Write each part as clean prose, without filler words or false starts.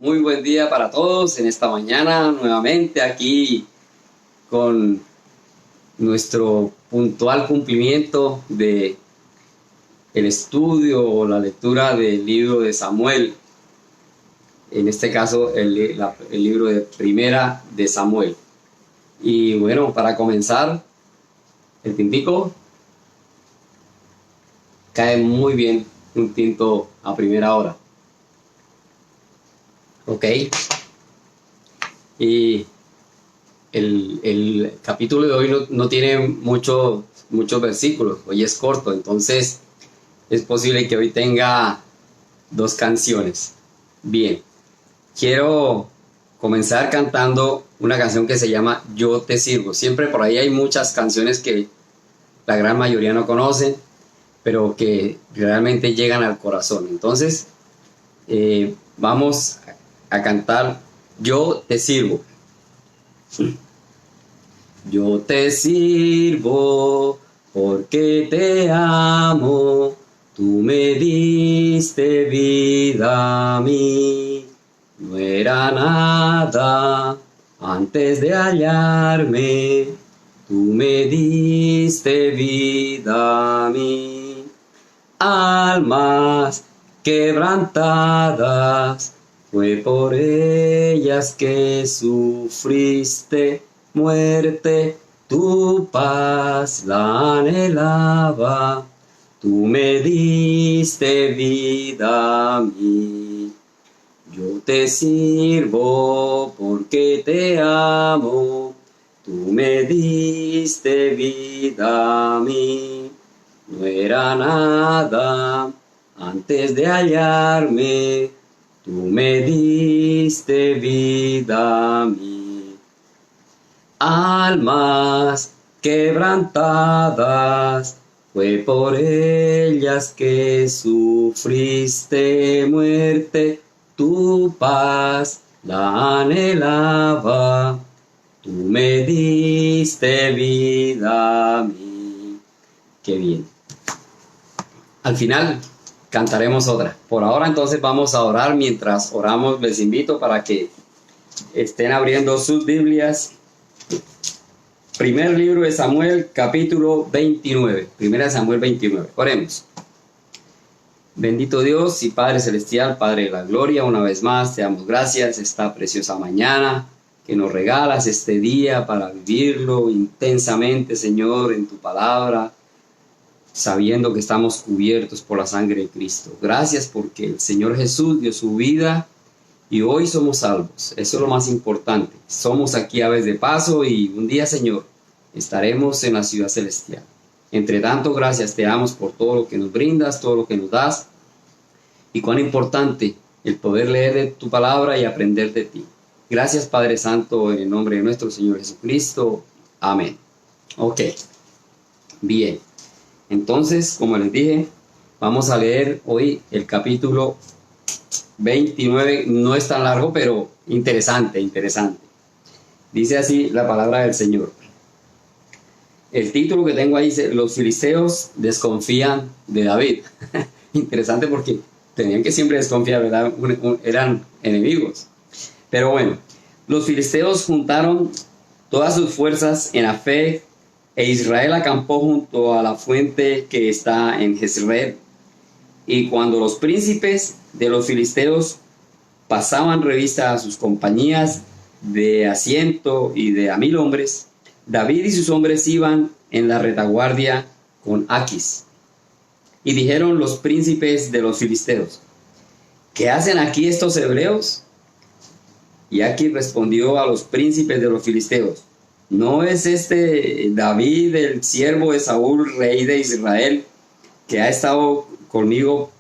Muy buen día para todos en esta mañana, nuevamente aquí con nuestro puntual cumplimiento de el estudio o la lectura del libro de Samuel. En este caso, el libro de Primera de Samuel. Y bueno, para comenzar, el tintico cae muy bien, un tinto a primera hora. Ok. Y el capítulo de hoy no tiene muchos versículos, hoy es corto, entonces es posible que hoy tenga 2 canciones. Bien, quiero comenzar cantando una canción que se llama Yo te sirvo. Siempre por ahí hay muchas canciones que la gran mayoría no conocen, pero que realmente llegan al corazón. Entonces, vamos a cantar Yo te sirvo. Yo te sirvo porque te amo, tú me diste vida a mí. No era nada antes de hallarme, tú me diste vida a mí. Almas quebrantadas, fue por ellas que sufriste muerte, tu paz la anhelaba, tú me diste vida a mí. Yo te sirvo porque te amo, tú me diste vida a mí. No era nada antes de hallarme, tú me diste vida a mí. Almas quebrantadas, fue por ellas que sufriste muerte, tu paz la anhelaba, tú me diste vida a mí. Qué bien. Al final cantaremos otra. Por ahora entonces vamos a orar. Mientras oramos les invito para que estén abriendo sus Biblias. Primer libro de Samuel, capítulo 29. Primera de Samuel 29. Oremos. Bendito Dios y Padre Celestial, Padre de la Gloria, una vez más te damos gracias esta preciosa mañana que nos regalas este día para vivirlo intensamente, Señor, en tu palabra, sabiendo que estamos cubiertos por la sangre de Cristo. Gracias porque el Señor Jesús dio su vida y hoy somos salvos. Eso es lo más importante. Somos aquí aves de paso y un día, Señor, estaremos en la ciudad celestial. Entre tanto, gracias te damos por todo lo que nos brindas, todo lo que nos das, y cuán importante el poder leer de tu palabra y aprender de ti. Gracias, Padre Santo, en el nombre de nuestro Señor Jesucristo. Amén. Ok. Bien. Entonces, como les dije, vamos a leer hoy el capítulo 29. No es tan largo, pero interesante. Dice así la palabra del Señor. El título que tengo ahí dice: Los filisteos desconfían de David. Interesante porque tenían que siempre desconfiar, ¿verdad? Eran enemigos. Pero bueno, los filisteos juntaron todas sus fuerzas en Afec, e Israel acampó junto a la fuente que está en Jezreel. Y cuando los príncipes de los filisteos pasaban revista a sus compañías de a 100 y de a 1000 hombres, David y sus hombres iban en la retaguardia con Aquis. Y dijeron los príncipes de los filisteos: ¿qué hacen aquí estos hebreos? Y Aquis respondió a los príncipes de los filisteos: ¿no es este David, el siervo de Saúl, rey de Israel, que ha estado conmigo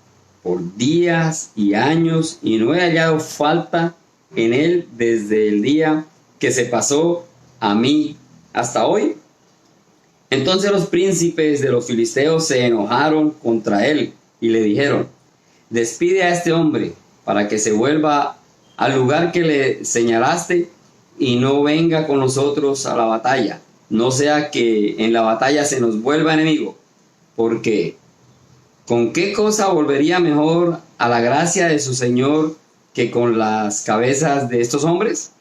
por días y años, y no he hallado falta en él desde el día que se pasó a mí hasta hoy? Entonces los príncipes de los filisteos se enojaron contra él y le dijeron: despide a este hombre para que se vuelva al lugar que le señalaste y no venga con nosotros a la batalla, no sea que en la batalla se nos vuelva enemigo, porque ¿con qué cosa volvería mejor a la gracia de su Señor que con las cabezas de estos hombres?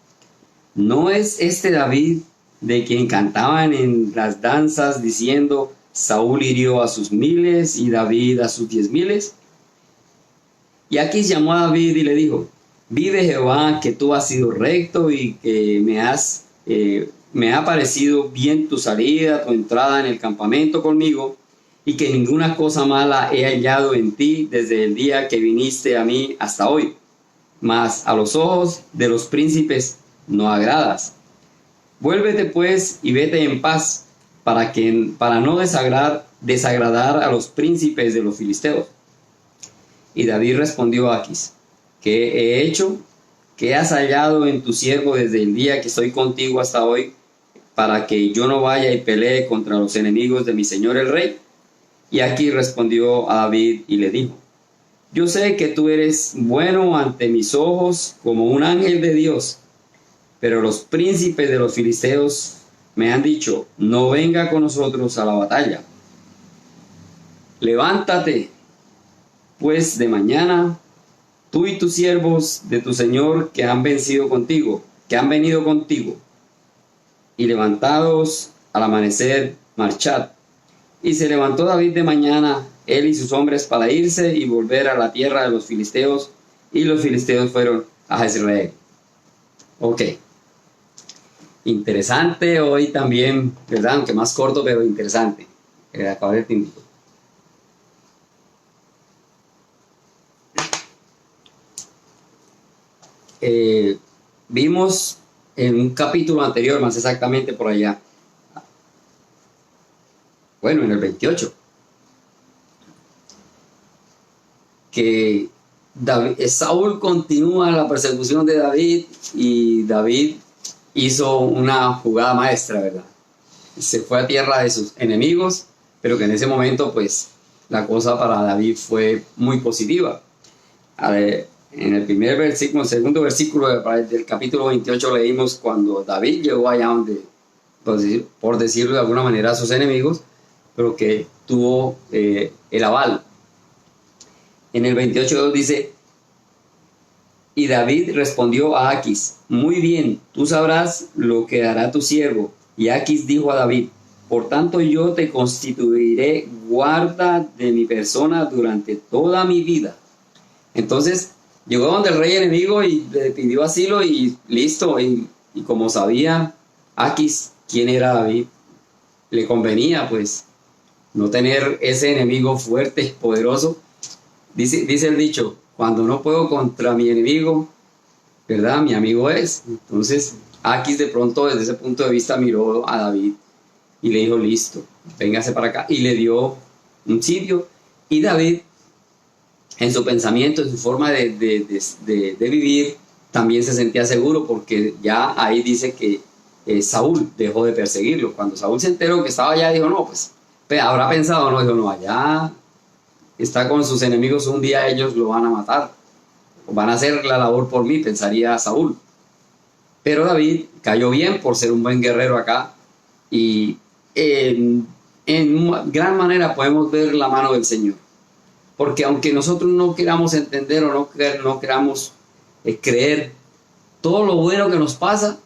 ¿No es este David de quien cantaban en las danzas diciendo, Saúl hirió a sus miles y David a sus 10,000? Y Aquis llamó a David y le dijo, vive Jehová que tú has sido recto y que me ha parecido bien tu salida, tu entrada en el campamento conmigo, y que ninguna cosa mala he hallado en ti desde el día que viniste a mí hasta hoy. Mas a los ojos de los príncipes no agradas. Vuélvete pues y vete en paz, para no desagradar a los príncipes de los filisteos. Y David respondió a Aquis, ¿qué he hecho? ¿Qué has hallado en tu siervo desde el día que estoy contigo hasta hoy, para que yo no vaya y pelee contra los enemigos de mi señor el rey? Y Aquis respondió a David y le dijo, yo sé que tú eres bueno ante mis ojos como un ángel de Dios, pero los príncipes de los filisteos me han dicho, no venga con nosotros a la batalla. Levántate, pues de mañana, tú y tus siervos de tu señor que han venido contigo, y levantados al amanecer, marchad. Y se levantó David de mañana, él y sus hombres, para irse y volver a la tierra de los filisteos, y los filisteos fueron a Jezreel. Ok. Interesante hoy también, ¿verdad? Aunque más corto, pero interesante. Acabo de tiempo. Vimos en un capítulo anterior, más exactamente por allá, bueno, en el 28, que Saúl continúa la persecución de David y David hizo una jugada maestra, ¿verdad? Se fue a tierra de sus enemigos, pero que en ese momento pues la cosa para David fue muy positiva. En el primer versículo, el segundo versículo del capítulo 28 leímos cuando David llegó allá donde, por decirlo de alguna manera, a sus enemigos, pero que tuvo el aval. En el 28 dice, y David respondió a Aquis, muy bien, tú sabrás lo que hará tu siervo. Y Aquis dijo a David, por tanto yo te constituiré guarda de mi persona durante toda mi vida. Entonces llegó donde el rey enemigo y le pidió asilo y listo. Y como sabía Aquis quién era David, le convenía pues no tener ese enemigo fuerte y poderoso. Dice el dicho, cuando no puedo contra mi enemigo, ¿verdad? Mi amigo es. Entonces Aquis de pronto desde ese punto de vista miró a David y le dijo, listo, véngase para acá. Y le dio un sitio. Y David, en su pensamiento, en su forma de vivir, también se sentía seguro porque ya ahí dice que Saúl dejó de perseguirlo. Cuando Saúl se enteró que estaba allá, dijo, no, pues habrá pensado, no, dijo, no, allá está con sus enemigos, un día ellos lo van a matar, van a hacer la labor por mí, pensaría Saúl. Pero David cayó bien por ser un buen guerrero acá y en gran manera podemos ver la mano del Señor. Porque aunque nosotros no queramos entender o no queramos creer todo lo bueno que nos pasa,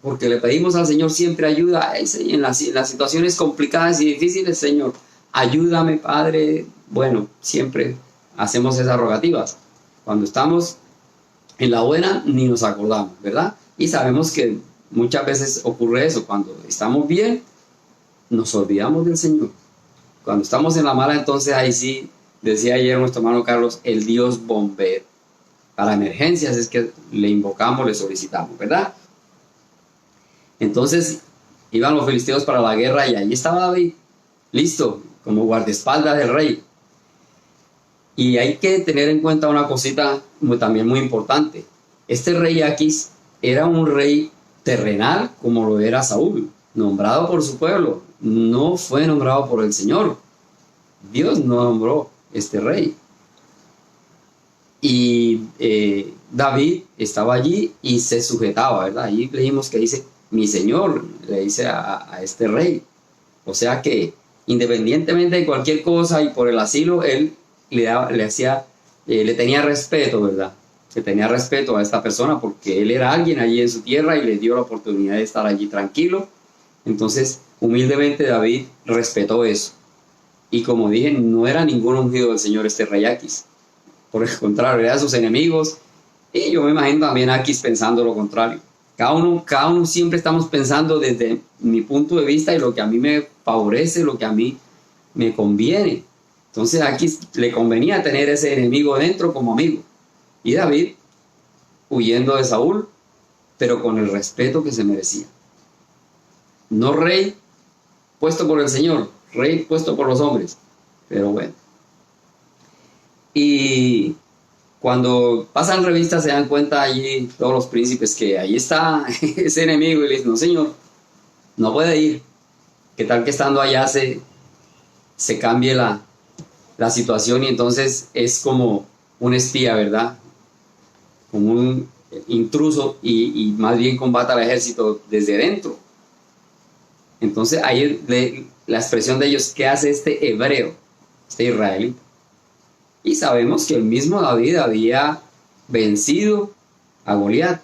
porque le pedimos al Señor siempre ayuda en las situaciones complicadas y difíciles, Señor, ayúdame, Padre. Bueno, siempre hacemos esas rogativas. Cuando estamos en la buena, ni nos acordamos, ¿verdad? Y sabemos que muchas veces ocurre eso. Cuando estamos bien, nos olvidamos del Señor. Cuando estamos en la mala, entonces ahí sí, decía ayer nuestro hermano Carlos, el Dios bombero. Para emergencias es que le invocamos, le solicitamos, ¿verdad? Entonces iban los filisteos para la guerra y ahí estaba David, listo, como guardaespaldas del rey. Y hay que tener en cuenta una cosita también muy importante. Este rey Aquis era un rey terrenal como lo era Saúl, nombrado por su pueblo, no fue nombrado por el Señor. Dios no nombró este rey. Y David estaba allí y se sujetaba, ¿verdad? Allí leímos que dice, mi Señor, le dice a este rey. O sea que independientemente de cualquier cosa y por el asilo, él le tenía respeto, ¿verdad? Se tenía respeto a esta persona porque él era alguien allí en su tierra y le dio la oportunidad de estar allí tranquilo. Entonces, humildemente David respetó eso. Y como dije, no era ningún ungido del Señor este rey Aquis. Por el contrario, era sus enemigos. Y yo me imagino también Aquis pensando lo contrario. Cada uno siempre estamos pensando desde mi punto de vista y lo que a mí me favorece, lo que a mí me conviene. Entonces Aquis le convenía tener ese enemigo dentro como amigo. Y David huyendo de Saúl, pero con el respeto que se merecía. No rey puesto por el Señor, rey puesto por los hombres. Pero bueno. Y cuando pasan revistas se dan cuenta allí todos los príncipes que ahí está ese enemigo y le dicen, no señor, no puede ir. ¿Qué tal que estando allá se cambie la situación y entonces es como un espía, ¿verdad? Como un intruso y más bien combata al ejército desde dentro. Entonces ahí la expresión de ellos, ¿qué hace este hebreo, este israelita? Y sabemos que el mismo David había vencido a Goliat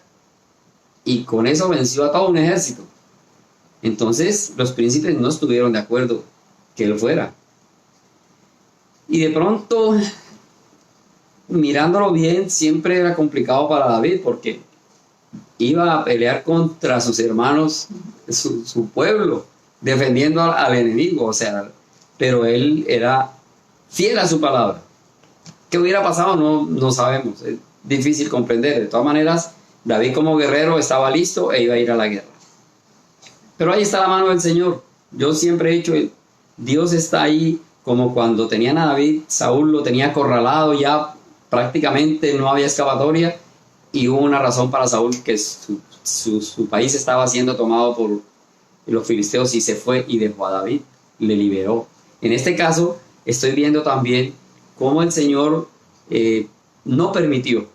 y con eso venció a todo un ejército. Entonces los príncipes no estuvieron de acuerdo que él fuera. Y de pronto, mirándolo bien, siempre era complicado para David porque iba a pelear contra sus hermanos, su pueblo, defendiendo al enemigo, o sea, pero él era fiel a su palabra. ¿Qué hubiera pasado? No sabemos, es difícil comprender. De todas maneras, David como guerrero estaba listo e iba a ir a la guerra. Pero ahí está la mano del Señor. Yo siempre he dicho, Dios está ahí como cuando tenían a David, Saúl lo tenía acorralado, ya prácticamente no había escapatoria y hubo una razón para Saúl, que su país estaba siendo tomado por los filisteos y se fue y dejó a David, le liberó. En este caso, estoy viendo también cómo el Señor no permitió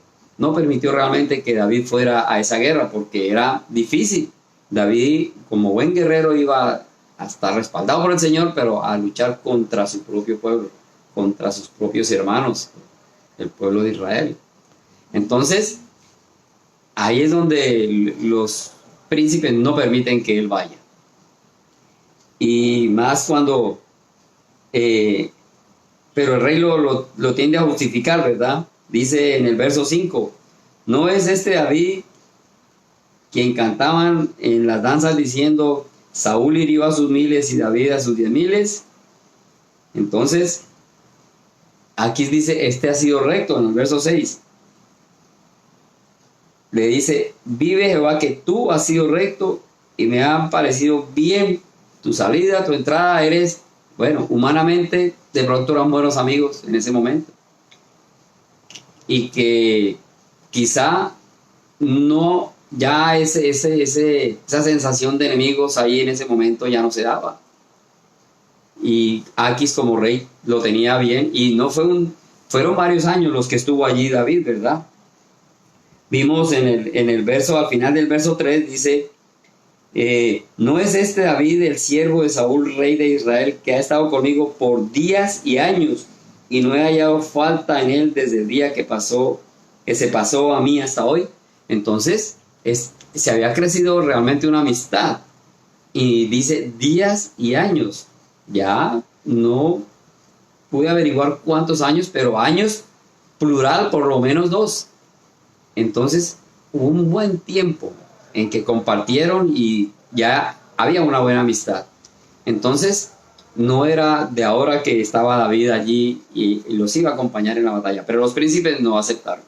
realmente que David fuera a esa guerra, porque era difícil. David, como buen guerrero, iba a estar respaldado por el Señor, pero a luchar contra su propio pueblo, contra sus propios hermanos, el pueblo de Israel. Entonces, ahí es donde los príncipes no permiten que él vaya. Y más cuando... pero el rey lo tiende a justificar, ¿verdad? Dice en el verso 5, ¿no es este David quien cantaban en las danzas diciendo, Saúl hirió a sus miles y David a sus 10,000? Entonces, aquí dice, este ha sido recto, en el verso 6. Le dice, vive Jehová que tú has sido recto y me han parecido bien tu salida, tu entrada, eres, bueno, humanamente, de pronto eran buenos amigos en ese momento. Y que quizá no, ya esa sensación de enemigos ahí en ese momento ya no se daba. Y Aquis como rey lo tenía bien y no fueron varios años los que estuvo allí David, ¿verdad? Vimos en el verso, al final del verso 3 dice, ¿no es este David el siervo de Saúl, rey de Israel, que ha estado conmigo por días y años y no he hallado falta en él desde el día que se pasó a mí hasta hoy? Entonces, se había crecido realmente una amistad. Y dice días y años. Ya no pude averiguar cuántos años, pero años plural, por lo menos 2. Entonces, hubo un buen tiempo en que compartieron y ya había una buena amistad. Entonces, no era de ahora que estaba David allí y los iba a acompañar en la batalla, pero los príncipes no aceptaron.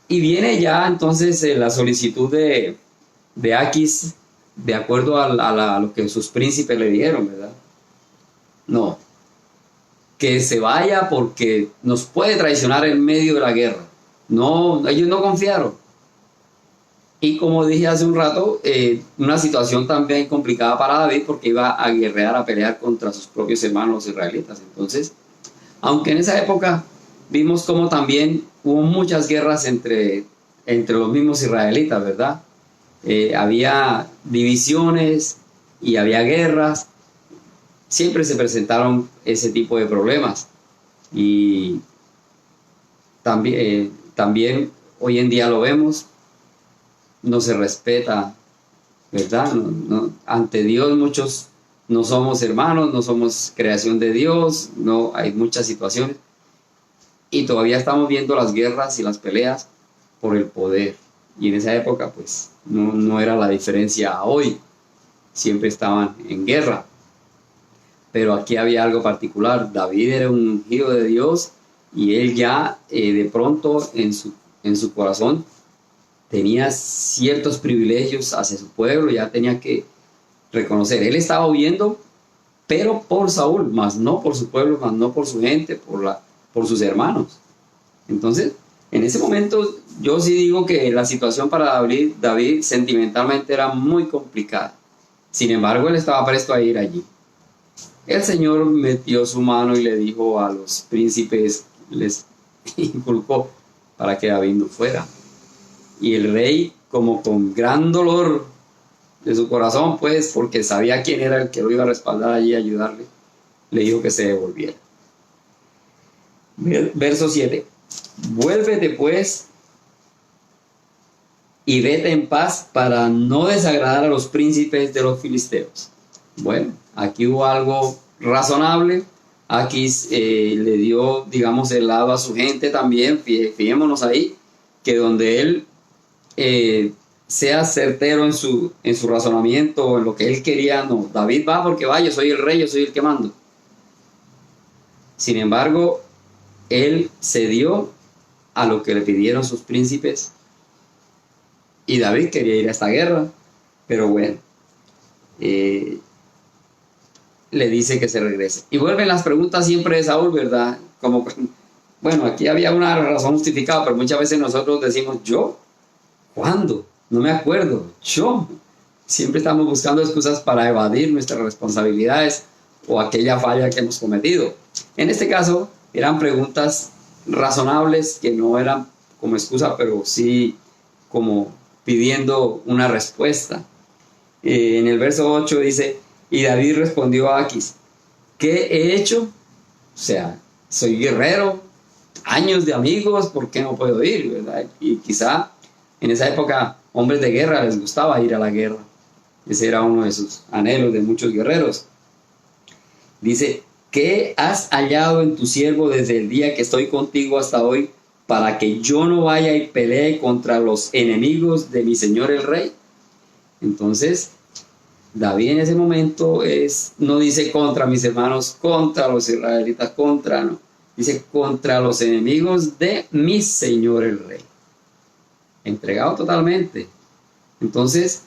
Y viene ya entonces la solicitud de Aquis, de acuerdo a lo que sus príncipes le dijeron, ¿verdad? No, que se vaya porque nos puede traicionar en medio de la guerra. No, ellos no confiaron. Y como dije hace un rato, una situación también complicada para David porque iba a guerrear, a pelear contra sus propios hermanos los israelitas. Entonces, aunque en esa época vimos como también hubo muchas guerras entre los mismos israelitas, ¿verdad? Había divisiones y había guerras. Siempre se presentaron ese tipo de problemas. Y también también hoy en día lo vemos, no se respeta, ¿verdad? Ante Dios muchos no somos hermanos, no somos creación de Dios, no hay muchas situaciones. Y todavía estamos viendo las guerras y las peleas por el poder. Y en esa época, pues, no era la diferencia a hoy. Siempre estaban en guerra. Pero aquí había algo particular. David era un ungido de Dios y él ya de pronto en su corazón tenía ciertos privilegios hacia su pueblo, ya tenía que reconocer. Él estaba huyendo, pero por Saúl, más no por su pueblo, más no por su gente, por sus hermanos. Entonces, en ese momento, yo sí digo que la situación para David sentimentalmente era muy complicada. Sin embargo, él estaba presto a ir allí. El Señor metió su mano y le dijo a los príncipes, les inculcó para que David no fuera. Y el rey, como con gran dolor de su corazón, pues, porque sabía quién era el que lo iba a respaldar allí y ayudarle, le dijo que se devolviera. Verso 7. Vuélvete pues y vete en paz para no desagradar a los príncipes de los filisteos. Bueno, aquí hubo algo razonable. Aquí le dio, digamos, el lado a su gente también. Fijémonos ahí, que donde él sea certero en su razonamiento o en lo que él quería, no. David va porque va, yo soy el rey, yo soy el que mando. Sin embargo, él cedió a lo que le pidieron sus príncipes. Y David quería ir a esta guerra, pero bueno, le dice que se regrese. Y vuelven las preguntas siempre de Saúl, ¿verdad? Como, bueno, aquí había una razón justificada, pero muchas veces nosotros decimos, ¿yo? ¿Cuándo? No me acuerdo. ¿Yo? Siempre estamos buscando excusas para evadir nuestras responsabilidades o aquella falla que hemos cometido. En este caso, eran preguntas razonables que no eran como excusa, pero sí como pidiendo una respuesta. En el verso 8 dice, y David respondió a Aquis, ¿qué he hecho? O sea, soy guerrero, años de amigos, ¿por qué no puedo ir? ¿Verdad? Y quizá en esa época hombres de guerra les gustaba ir a la guerra. Ese era uno de sus anhelos de muchos guerreros. Dice, ¿qué has hallado en tu siervo desde el día que estoy contigo hasta hoy, para que yo no vaya y pelee contra los enemigos de mi señor el rey? Entonces, David en ese momento no dice contra mis hermanos, contra los israelitas, no. Dice contra los enemigos de mi señor el rey. Entregado totalmente. Entonces,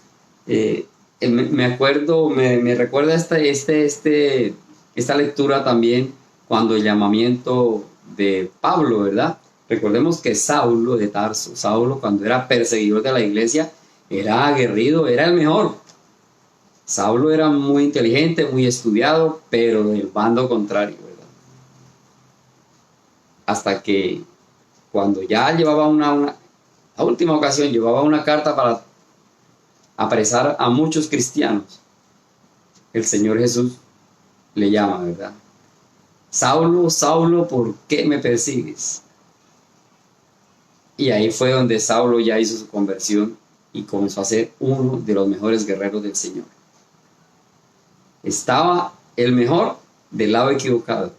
me acuerdo, me recuerda esta lectura también cuando el llamamiento de Pablo, ¿verdad? Recordemos que Saulo de Tarso, Saulo cuando era perseguidor de la iglesia, era aguerrido, era el mejor. Saulo era muy inteligente, muy estudiado, pero del bando contrario, ¿verdad? Hasta que cuando ya llevaba la última ocasión llevaba una carta para apresar a muchos cristianos, el Señor Jesús le llama, ¿verdad? Saulo, Saulo, ¿por qué me persigues? Y ahí fue donde Saulo ya hizo su conversión y comenzó a ser uno de los mejores guerreros del Señor. Estaba el mejor del lado equivocado.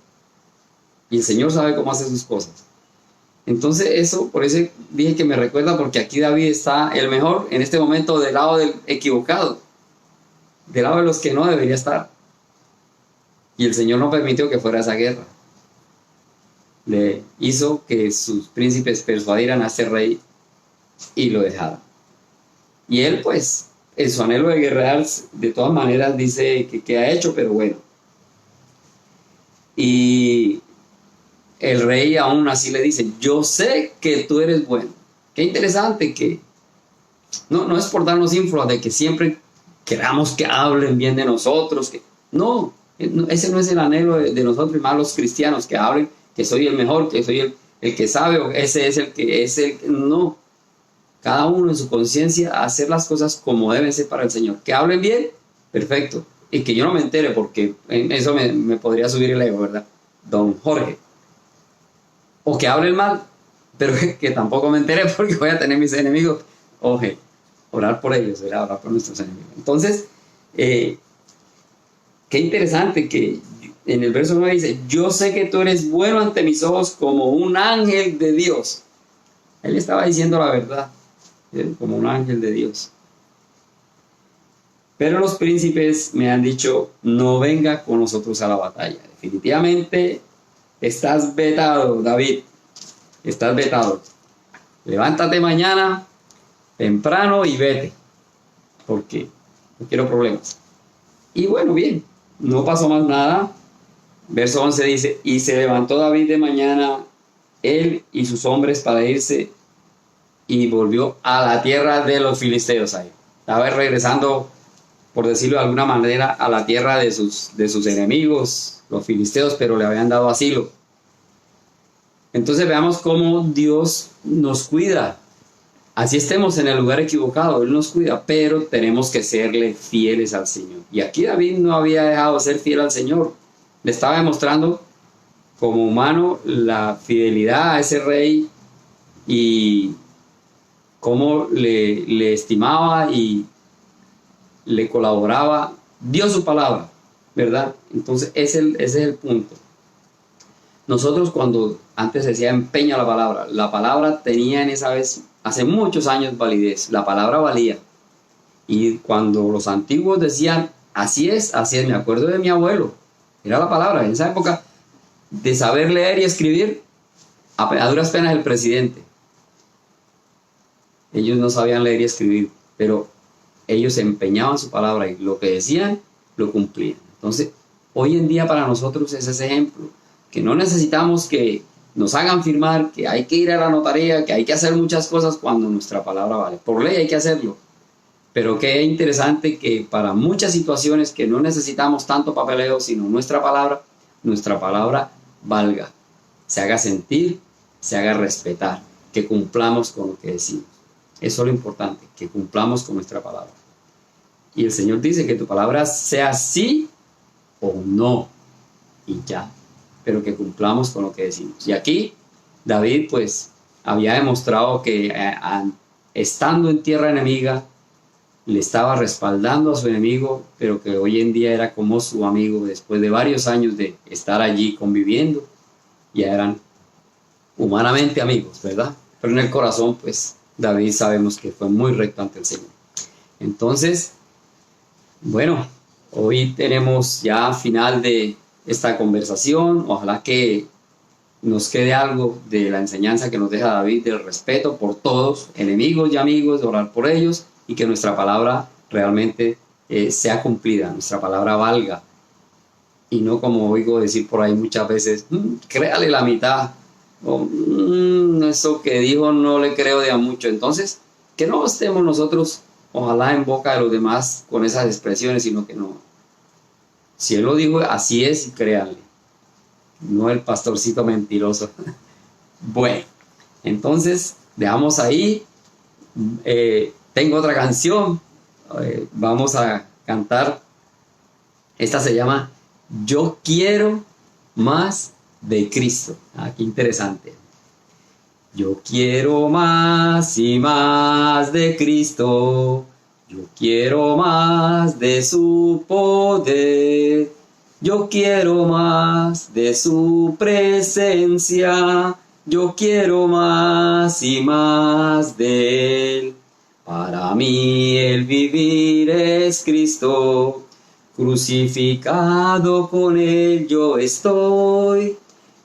Y el Señor sabe cómo hace sus cosas. Entonces por eso dije que me recuerda, porque aquí David está el mejor en este momento del lado del equivocado. Del lado de los que no debería estar. Y el Señor no permitió que fuera esa guerra. Le hizo que sus príncipes persuadieran a este rey y lo dejaran. Y él, pues, en su anhelo de guerrear, de todas maneras dice que ha hecho, pero bueno. Y el rey aún así le dice, yo sé que tú eres bueno. Qué interesante que no es por darnos ínfulas de que siempre queramos que hablen bien de nosotros. No, ese no es el anhelo de nosotros, y más los cristianos, que hablen que soy el mejor, que soy el que sabe, o ese es el que es el que... No, cada uno en su conciencia hacer las cosas como deben ser para el Señor. Que hablen bien, perfecto. Y que yo no me entere, porque en eso me podría subir el ego, ¿verdad? Don Jorge. O que hablen mal, pero que tampoco me enteré porque voy a tener mis enemigos. Oje, orar por ellos, ¿verdad? Orar por nuestros enemigos. Entonces, qué interesante que en el verso 9 dice, yo sé que tú eres bueno ante mis ojos como un ángel de Dios. Él estaba diciendo la verdad, como un ángel de Dios. Pero los príncipes me han dicho, no venga con nosotros a la batalla. Definitivamente estás vetado, David. Estás vetado. Levántate mañana temprano y vete. Porque no quiero problemas. Y bueno, bien, no pasó más nada. Verso 11 dice, y se levantó David de mañana, él y sus hombres para irse, y volvió a la tierra de los filisteos. Ahí estaba regresando, por decirlo de alguna manera, a la tierra de sus enemigos, los filisteos, pero le habían dado asilo. Entonces veamos cómo Dios nos cuida. Así estemos en el lugar equivocado, Él nos cuida, pero tenemos que serle fieles al Señor. Y aquí David no había dejado de ser fiel al Señor. Le estaba demostrando como humano la fidelidad a ese rey y cómo le estimaba y le colaboraba. Dio su palabra, ¿verdad? Entonces ese es el punto. Nosotros cuando antes se decía empeña la palabra tenía en esa vez, hace muchos años, validez. La palabra valía. Y cuando los antiguos decían, así es, me acuerdo de mi abuelo. Era la palabra. En esa época de saber leer y escribir, a duras penas el presidente. Ellos no sabían leer y escribir, pero ellos empeñaban su palabra y lo que decían, lo cumplían. Entonces, hoy en día para nosotros es ese ejemplo, que no necesitamos que nos hagan firmar, que hay que ir a la notaría, que hay que hacer muchas cosas cuando nuestra palabra vale. Por ley hay que hacerlo. Pero qué interesante que para muchas situaciones que no necesitamos tanto papeleo, sino nuestra palabra valga, se haga sentir, se haga respetar, que cumplamos con lo que decimos. Eso es lo importante, que cumplamos con nuestra palabra. Y el Señor dice que tu palabra sea sí o no, y ya, pero que cumplamos con lo que decimos. Y aquí David pues había demostrado que estando en tierra enemiga, le estaba respaldando a su enemigo, pero que hoy en día era como su amigo después de varios años de estar allí conviviendo. Ya eran humanamente amigos, ¿verdad? Pero en el corazón, pues, David sabemos que fue muy recto ante el Señor. Entonces, bueno, hoy tenemos ya final de esta conversación. Ojalá que nos quede algo de la enseñanza que nos deja David del respeto por todos, enemigos y amigos, de orar por ellos, y que nuestra palabra realmente sea cumplida, nuestra palabra valga. Y no como oigo decir por ahí muchas veces, créale la mitad, o eso que dijo no le creo de a mucho. Entonces, que no estemos nosotros, ojalá en boca de los demás con esas expresiones, sino que no. Si Él lo dijo, así es, y créanle. No el pastorcito mentiroso. Bueno, entonces, dejamos ahí. Tengo otra canción, vamos a cantar. Esta se llama Yo quiero más de Cristo. Qué interesante. Yo quiero más y más de Cristo. Yo quiero más de su poder. Yo quiero más de su presencia. Yo quiero más y más de Él. Para mí el vivir es Cristo, crucificado con Él yo estoy.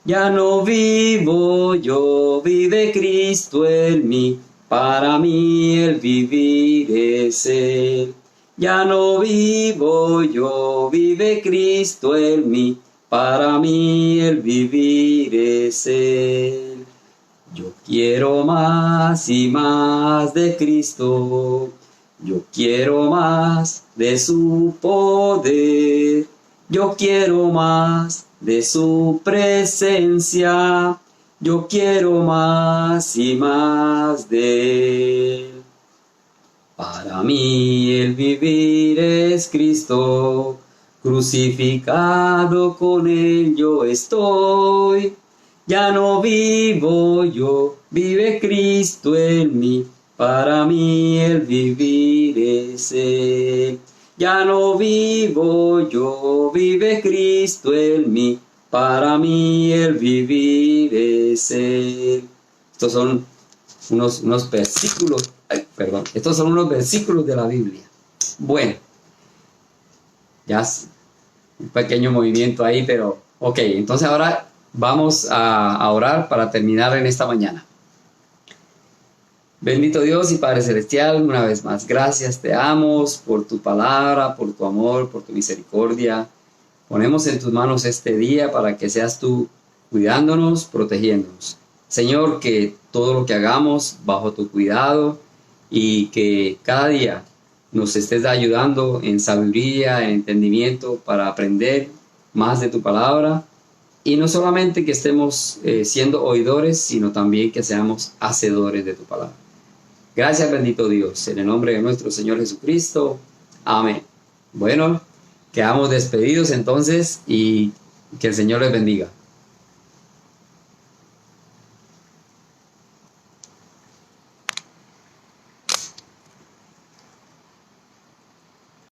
Ya no vivo yo, vive Cristo en mí, para mí el vivir es Él. Ya no vivo yo, vive Cristo en mí, para mí el vivir es Él. Yo quiero más y más de Cristo, yo quiero más de su poder, yo quiero más de su presencia, yo quiero más y más de Él. Para mí el vivir es Cristo, crucificado con Él yo estoy. Ya no vivo yo, vive Cristo en mí. Para mí el vivir es Él. Ya no vivo yo, vive Cristo en mí. Para mí el vivir es Él. Estos son unos versículos, estos son unos versículos de la Biblia. Bueno, ya un pequeño movimiento ahí, pero ok, entonces ahora vamos a orar para terminar en esta mañana. Bendito Dios y Padre Celestial, una vez más, gracias, te amo por tu palabra, por tu amor, por tu misericordia. Ponemos en tus manos este día para que seas tú cuidándonos, protegiéndonos. Señor, que todo lo que hagamos bajo tu cuidado y que cada día nos estés ayudando en sabiduría, en entendimiento para aprender más de tu palabra. Y no solamente que estemos siendo oidores, sino también que seamos hacedores de tu palabra. Gracias, bendito Dios, en el nombre de nuestro Señor Jesucristo. Amén. Bueno, quedamos despedidos entonces y que el Señor les bendiga.